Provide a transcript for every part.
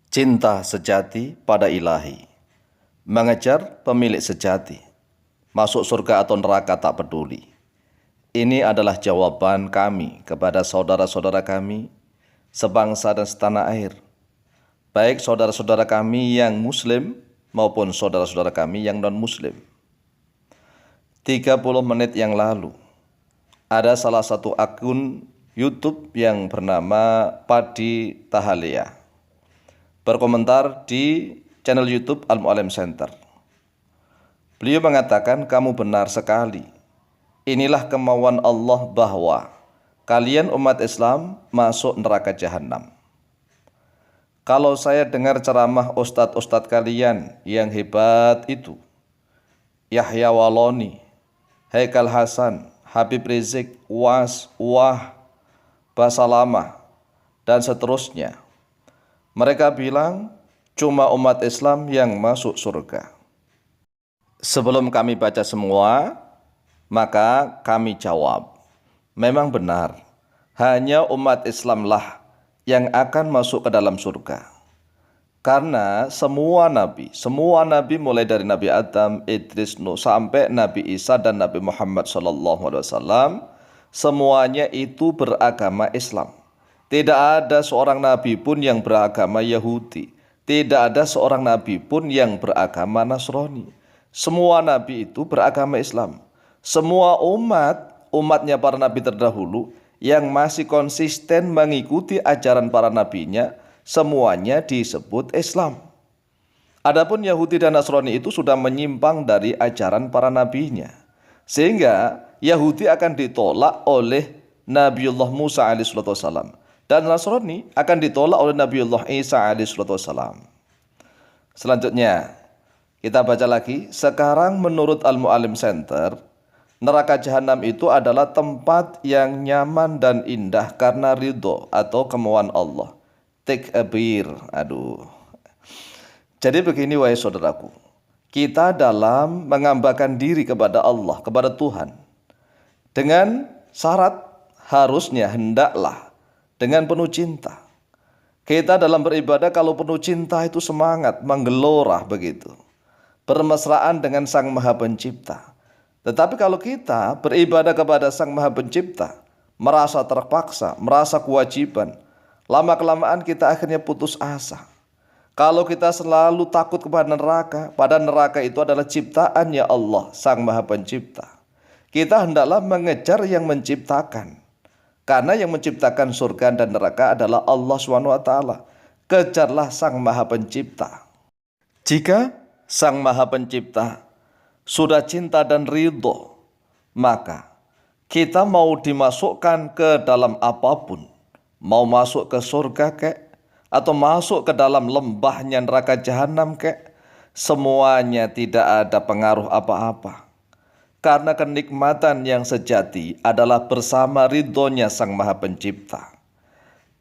Cinta sejati pada ilahi. Mengejar pemilik sejati. Masuk surga atau neraka tak peduli. Ini adalah jawaban kami kepada saudara-saudara kami, sebangsa dan setanah air. Baik saudara-saudara kami yang muslim maupun saudara-saudara kami yang non-muslim. 30 menit yang lalu, ada salah satu akun YouTube yang bernama Padi Tahalia berkomentar di channel YouTube Al-Mu'alim Center. Beliau mengatakan, kamu benar sekali. Inilah kemauan Allah bahwa kalian umat Islam masuk neraka jahanam. Kalau saya dengar ceramah ustadz-ustadz kalian yang hebat itu, Yahya Waloni, Haikal Hasan, Habib Rizik, Was, Wah, Basalamah, dan seterusnya. Mereka bilang cuma umat Islam yang masuk surga. Sebelum kami baca semua, maka kami jawab, memang benar, hanya umat Islamlah yang akan masuk ke dalam surga. Karena semua nabi mulai dari Nabi Adam, Idris, Nuh sampai Nabi Isa dan Nabi Muhammad SAW, semuanya itu beragama Islam. Tidak ada seorang nabi pun yang beragama Yahudi. Tidak ada seorang nabi pun yang beragama Nasrani. Semua nabi itu beragama Islam. Semua umatnya para nabi terdahulu yang masih konsisten mengikuti ajaran para nabinya, semuanya disebut Islam. Adapun Yahudi dan Nasrani itu sudah menyimpang dari ajaran para nabinya, sehingga Yahudi akan ditolak oleh Nabiullah Musa alaihissalam dan Nasrani akan ditolak oleh Nabiullah Isa alaihissalam. Selanjutnya kita baca lagi. Sekarang menurut Al-Mu'alim Center, neraka jahanam itu adalah tempat yang nyaman dan indah karena ridho atau kemauan Allah. Takbir. Jadi begini wahai saudaraku, kita dalam menghambakan diri kepada Allah, kepada Tuhan, dengan syarat harusnya hendaklah dengan penuh cinta. Kita dalam beribadah kalau penuh cinta itu semangat, menggelora begitu, bermesraan dengan Sang Maha Pencipta. Tetapi kalau kita beribadah kepada Sang Maha Pencipta, merasa terpaksa, merasa kewajiban, lama-kelamaan kita akhirnya putus asa. Kalau kita selalu takut kepada neraka, pada neraka itu adalah ciptaannya Allah, Sang Maha Pencipta. Kita hendaklah mengejar yang menciptakan. Karena yang menciptakan surga dan neraka adalah Allah SWT. Kejarlah Sang Maha Pencipta. Jika Sang Maha Pencipta sudah cinta dan ridho, maka kita mau dimasukkan ke dalam apapun, mau masuk ke surga kek, atau masuk ke dalam lembahnya neraka jahanam kek, semuanya tidak ada pengaruh apa-apa. Karena kenikmatan yang sejati adalah bersama ridhonya Sang Maha Pencipta.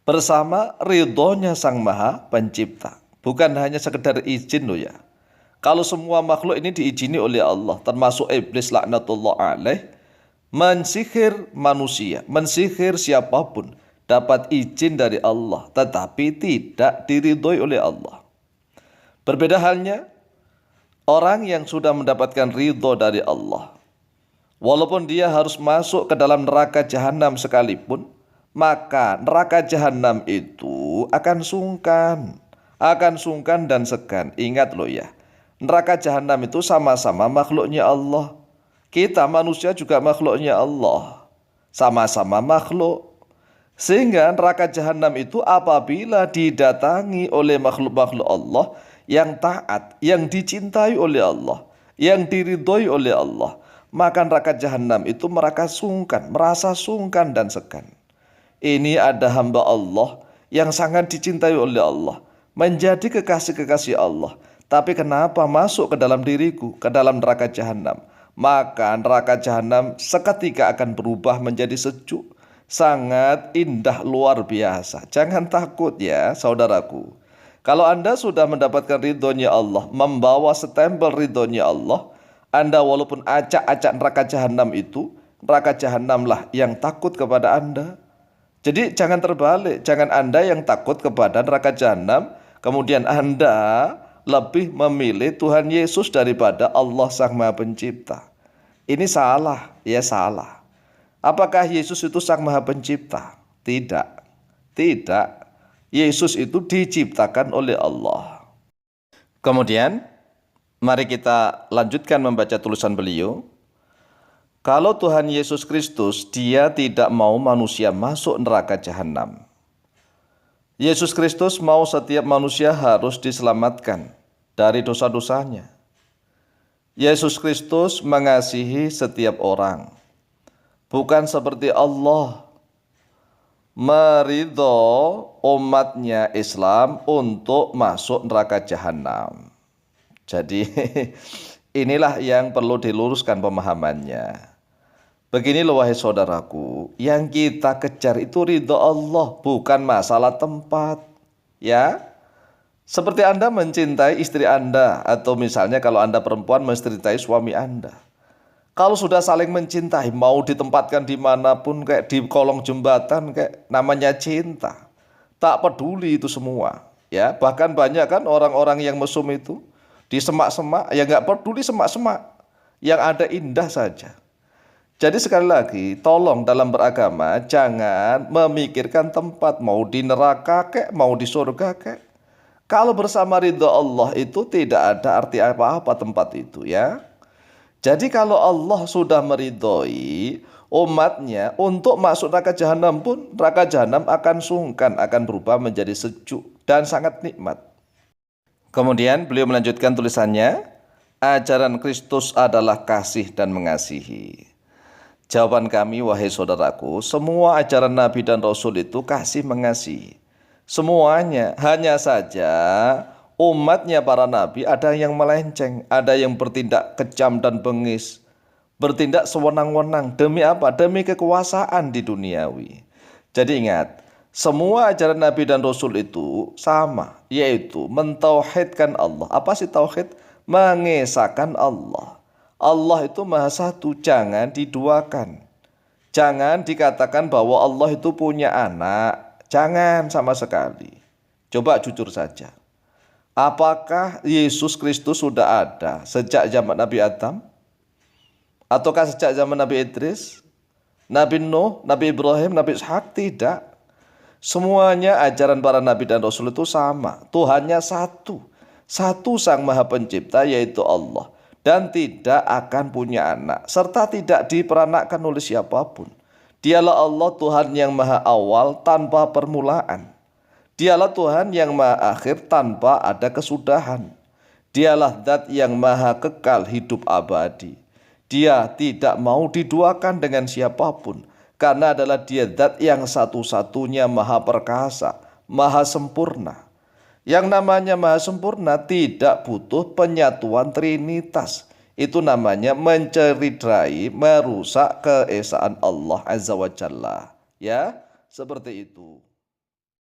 Bersama ridhonya Sang Maha Pencipta. Bukan hanya sekedar izin loh ya. Kalau semua makhluk ini diizini oleh Allah, termasuk iblis laknatullah alaih, mensihir manusia, mensihir siapapun, dapat izin dari Allah, tetapi tidak diridhoi oleh Allah. Berbeda halnya orang yang sudah mendapatkan ridho dari Allah, walaupun dia harus masuk ke dalam neraka jahanam sekalipun, maka neraka jahanam itu akan sungkan dan segan. Ingat loh ya, neraka jahanam itu sama-sama makhluknya Allah. Kita manusia juga makhluknya Allah, sama-sama makhluk. Sehingga neraka jahanam itu apabila didatangi oleh makhluk-makhluk Allah yang taat, yang dicintai oleh Allah, yang diridhoi oleh Allah, maka neraka jahanam itu merasa sungkan dan segan. Ini ada hamba Allah yang sangat dicintai oleh Allah, menjadi kekasih-kekasih Allah. Tapi kenapa masuk ke dalam diriku, ke dalam neraka jahanam? Maka neraka jahanam seketika akan berubah menjadi sejuk, sangat indah, luar biasa. Jangan takut ya saudaraku. Kalau Anda sudah mendapatkan ridhonya Allah, membawa stempel ridhonya Allah, Anda walaupun acak-acak neraka jahanam itu, neraka jahanamlah yang takut kepada Anda. Jadi jangan terbalik, jangan Anda yang takut kepada neraka jahanam, kemudian Anda lebih memilih Tuhan Yesus daripada Allah Sang Maha Pencipta. Ini salah, ya salah. Apakah Yesus itu Sang Maha Pencipta? Tidak. Tidak. Yesus itu diciptakan oleh Allah. Kemudian, mari kita lanjutkan membaca tulisan beliau. Kalau Tuhan Yesus Kristus, Dia tidak mau manusia masuk neraka jahanam. Yesus Kristus mau setiap manusia harus diselamatkan dari dosa-dosanya. Yesus Kristus mengasihi setiap orang. Bukan seperti Allah meridho umatnya Islam untuk masuk neraka jahanam. Jadi inilah yang perlu diluruskan pemahamannya. Begini loh wahai saudaraku, yang kita kejar itu ridho Allah, bukan masalah tempat. Ya, seperti Anda mencintai istri Anda, atau misalnya kalau Anda perempuan mencintai suami Anda. Kalau sudah saling mencintai, mau ditempatkan dimanapun, kayak di kolong jembatan, kayak namanya cinta. Tak peduli itu semua. Ya, bahkan banyak kan orang-orang yang mesum itu di semak-semak, ya nggak peduli semak-semak, yang ada indah saja. Jadi sekali lagi, tolong dalam beragama jangan memikirkan tempat, mau di neraka kek, mau di surga kek. Kalau bersama ridho Allah itu tidak ada arti apa-apa tempat itu ya. Jadi kalau Allah sudah meridhoi umatnya untuk masuk neraka jahanam pun, neraka jahanam akan sungkan, akan berubah menjadi sejuk dan sangat nikmat. Kemudian beliau melanjutkan tulisannya, ajaran Kristus adalah kasih dan mengasihi. Jawaban kami wahai saudaraku, semua ajaran Nabi dan Rasul itu kasih mengasihi. Semuanya, hanya saja umatnya para Nabi ada yang melenceng, ada yang bertindak kejam dan bengis, bertindak sewenang-wenang. Demi apa? Demi kekuasaan di duniawi. Jadi ingat, semua ajaran Nabi dan Rasul itu sama, yaitu mentauhidkan Allah. Apa sih tauhid? Mengesahkan Allah. Allah itu maha satu, jangan diduakan. Jangan dikatakan bahwa Allah itu punya anak. Jangan sama sekali. Coba jujur saja. Apakah Yesus Kristus sudah ada sejak zaman Nabi Adam? Ataukah sejak zaman Nabi Idris? Nabi Nuh, Nabi Ibrahim, Nabi Ishak? Tidak. Semuanya ajaran para Nabi dan Rasul itu sama. Tuhannya satu. Satu Sang Maha Pencipta yaitu Allah. Dan tidak akan punya anak, serta tidak diperanakkan oleh siapapun. Dialah Allah Tuhan yang maha awal tanpa permulaan. Dialah Tuhan yang maha akhir tanpa ada kesudahan. Dialah Zat yang maha kekal hidup abadi. Dia tidak mau diduakan dengan siapapun, karena adalah Dia Zat yang satu-satunya maha perkasa, maha sempurna. Yang namanya maha sempurna tidak butuh penyatuan trinitas. Itu namanya menceridai, merusak keesaan Allah Azza wa Jalla. Ya, seperti itu.